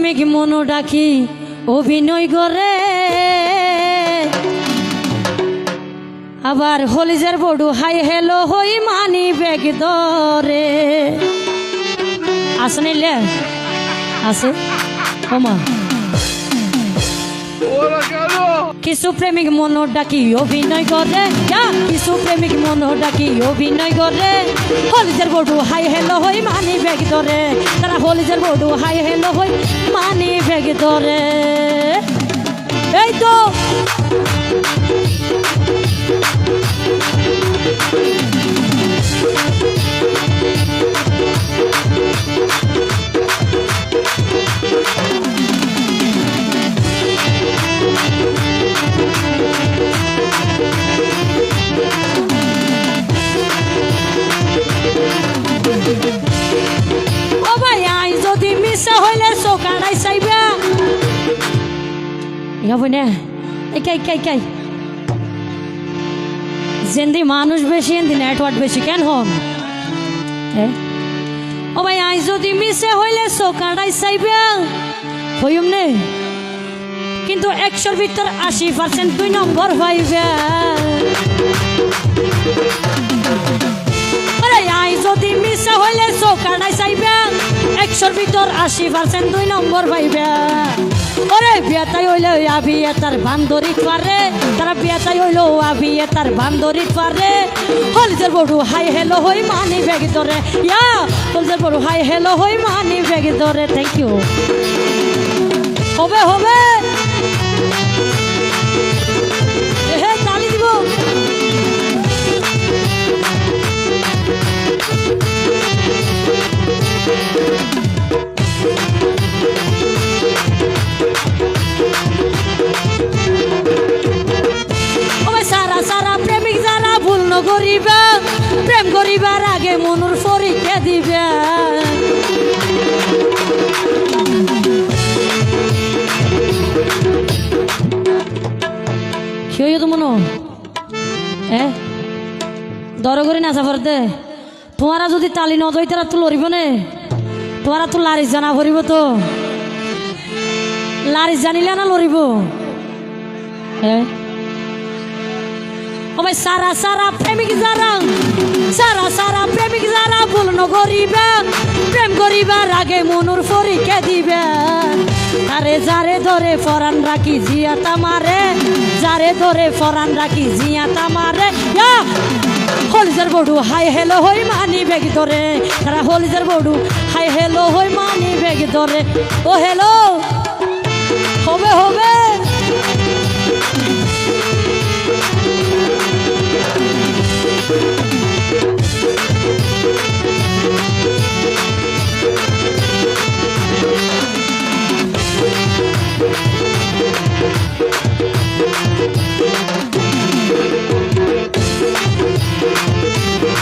প্রেমিক মনো ডাকি অভিনয় করে আবার হলিজের বড়ু হাই হেলো হই মানি ব্যাগ ধরে আসে নিলে আছে ওমা কিছু প্রেমিক মনো ডাকি অভিনয় করে কিছু প্রেমিক মনো ডাকি অভিনয় করে হলিজের বড়ু হাই হেলো হই মানি ব্যাগ ধরে তারা হলিজের বড়ু হাই হেলো হই মানি ব্যাগ ধরে এই তো ও ভাই আই যদি মিশা হইলে চোখাড়াই চাইবা ইয়া না একাই যেন্দি মানুষ বেশি এন্দি নেটওয়ার্ক বেশি কেন হন ও ভাই আই যদি মিশে হইলে চোখাড়াই চাইবা হইম নে কিন্তু 100-র ভিতর 80% 2 নম্বর পাইবা আই যদি মিশা হইলে চোখাড়াই চাইবা 100-র ভিতর 80% 2 নম্বর পাইবা ওরে বিয়াতাই হইলে আবি এতার বান্দরিত পারে তারা বিয়াতাই হইলো আবি এতার বান্দরিত পারে হলিজের বড়ু হাই হেলো হই মানি ব্যাগ ধরে ইয়া হলিজের বড়ু হাই হেলো হই মানি ব্যাগ ধরে থ্যাংক ইউ হবে হবে হে তালি দিব সারা প্রেমিক যারা ভুল নকরিবা প্রেম করিবার আগে মনুর পরীক্ষা দিবা কি হইতো মনো দর করে নাচা পড়তে তোমারা যদি তালি নদই তারা তো লড়িব নে তোমারা তো লারিস জানা পড়িব তো লারিস জানিলে না লড়িব ও ভাই সারা প্রেমিক যারা ভুল নকরিবা প্রেম করিবার আগে মনুর পরীক্ষা দিবে আরে যারে ধরে ফরান রাখি জিয়া তামারে যারে ধরে ফরান রাখি জিয়া তামারে হলিজের বড়ু হাই হেলো হই মানি ব্যাগ ধরে তারা হলিজের বড়ু হাই হেলো হই মানি ব্যাগ ধরে ও হেলো হবে হবে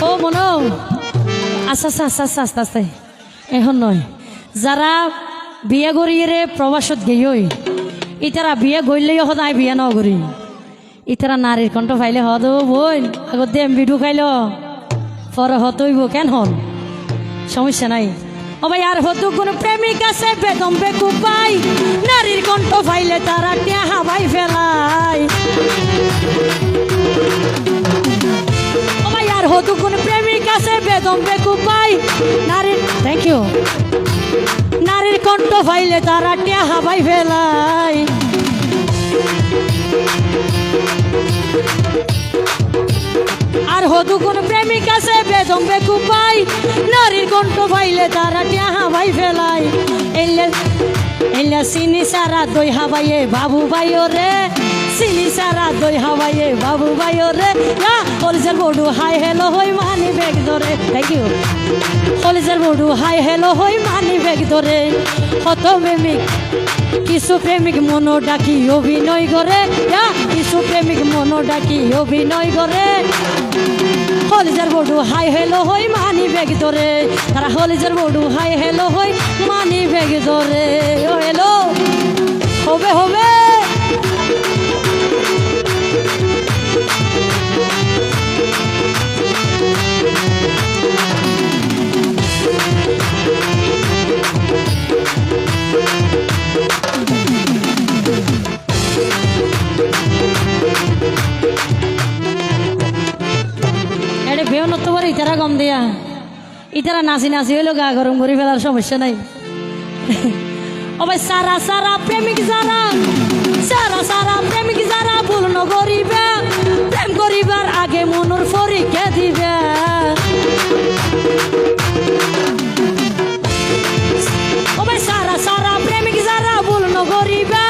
ও মনো আস্তে এখন নয় যারা বিয়ে করিয়ে রে প্রবাসত গেই ইতারা বিয়ে গইলেই সদায় বিয়ে ন করি ইতারা নারীর কণ্ঠ ফাইলে হদ বই আগত দিয়ে বিডু খাইল পরে হতইব কেন হন সমস্যা নাই ও ভাই আর হতো কোন প্রেমিক আছে বেদম বেকুব পাই নারীর কণ্ঠ ফাইলে তারা টিয়া হাবাই ফেলাই ও ভাই আর হতো কোন প্রেমিক আছে বেদম বেকুব পাই নারীর থ্যাংক ইউ নারীর কণ্ঠ ফাইলে তারা টিয়া হাবাই ফেলাই আর হদু কোন প্রেমিক আছে বেদম বেকুব পাই নারীর কণ্ঠ ফাইলে তারা টিয়া হাবাই ফেলাই এলে চিনি সারা দই হাবাইয়ে বাবু ভাইও রে চিনি সারা দই হাবাইয়ে বাবু ভাইও রে কলেজের বড়ু হাই হেলো হই মানি ব্যাগ ধরে থ্যাংক ইউ কলেজের বড়ু হাই হেলো হই মানি ব্যাগ ধরে কত প্রেমিক কিছু প্রেমিক মনো ডাকি অভিনয় করে কিছু প্রেমিক মনো ডাকি অভিনয় করে হলিজার বড়ু হাই হেলো হই মানি ব্যাগ ধরে তারা হলিজার বড়ু হাই হেলো হই মানি ব্যাগ ধরে ও হেলো হবে হবে We'll be right back. ইতারা কম দিয়া ইতারা নাচি নাচি হইলো গা গরম করে ফেলার সমস্যা নাই ও ভাই সারা সারা প্রেমিক যারা সারা সারা প্রেমিক যারা ভুল নগরিবে প্রেম করিবার আগে মনের পরীক্ষা দিবে ও ভাই সারা সারা প্রেমিক যারা ভুল নগরিবে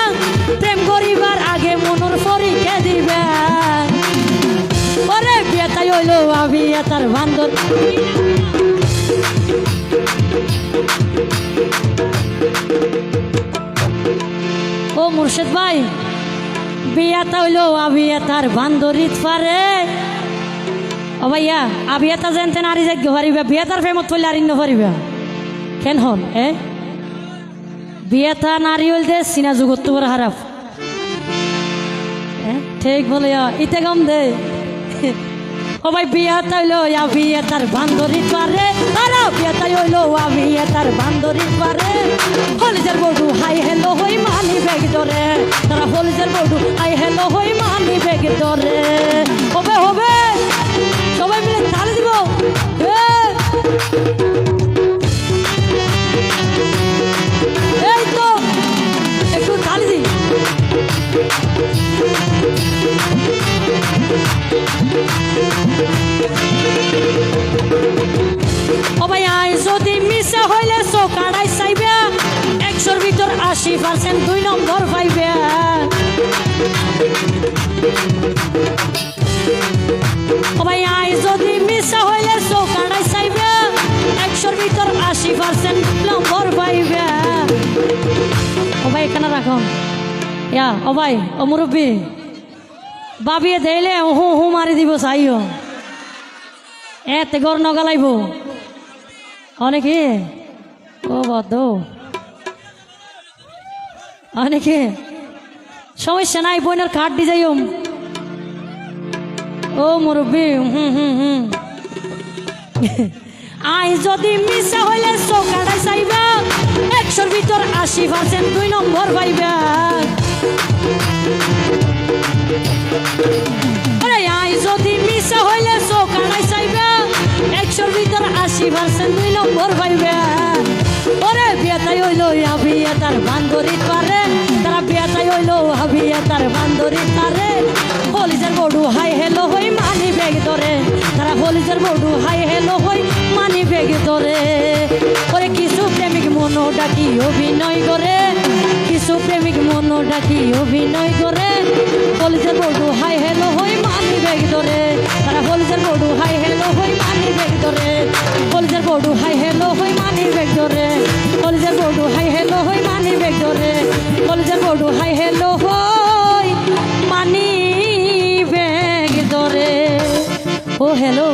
প্রেম করিবার আগে মনের পরীক্ষা দিবে ওরে বিয়েটাই হইলো আমি তার বান্দর ও মুর্শিদ ভাই বিয়াটা হইলো আবিয়াতার বান্দরিত পারে ও ভাইয়া আবিয়াতা জানতেন আরি যাগ্য পারিবা বিয়াতার প্রেমত পড়লে আর ইন্ন পারিবা কেন হন বিয়াতা নারী হইল দে সিনা জগত তোমার হারাপ ঠিক বলে ইতে কম দে ও ভাই বিয়াটা হইলো আবিয়াতার বান্দরিত পারে আরে বিয়াটাই হইলো আবিয়াতার বান্দরিত পারে হলিজার বড়ু হাই হেলো হই মানি বেগ ধরে তারা হলিজার বড়ু হাই হেলো হই মানি বেগ ধরে হবে হবে সবাই মিলে তালি দিব এই তো একটু তালি দি ও ভাই আই যদি মিশা হইলে চৌকাড়াই চাইবে 100-র ভিতর 80% 2 নম্বর পাইবে ও ভাই আই যদি মিশা হইলে চৌকাড়াই চাইবে 100-র ভিতর 80% নম্বর পাইবে ও ভাই এখানে রাখো ইয়া ও ভাই ও মুরব্বী বাবিয়ে দেইলে হু হু মারি দিব চাইও এতে গর নগালাইব অনেকে ও বদ্ধ অনেকে সমস্যা নাই বইনের কাঠ দি যাইম ও মুরব্বী আই যদি মিশা হইলে চৌকাটা চাইবা 100-র ভিতর 80% 2 নম্বর পাইবা আরে আই যদি মিশা হইলে চৌকাটা চাইবা 100-র ভিতর 80% 2 নম্বর পাইবা ওরে বিয়াটাই হইলো আবিয়াতার বান্দরিত পারে তারা বিয়াটাই হইলো আবিয়াতার বান্দরিত পারে হলিজার বড়ু হাই হেলো হই মানি বেগ ধরে তারা হলিজার বড়ু হাই হেলো হই মানি বেগ ধরে ওরে কিছু প্রেমিক মনো ডাকি অভিনয় করে কিছু প্রেমিক মনো ডাকি অভিনয় করে হলিজার বড়ু হাই হেলো হই মানি বেগ ধরে তারা হলিজার বড়ু হাই হেলো হই মানি বেগ ধরে হলিজার বড়ু হাই হেলো হই মানি বেগ ধরে হলিজার বড়ু হাই হেলো হই মানি বেগ ধরে হলিজার বড়ু হাই হেলো হই মানি বেগ ধরে ও হ্যালো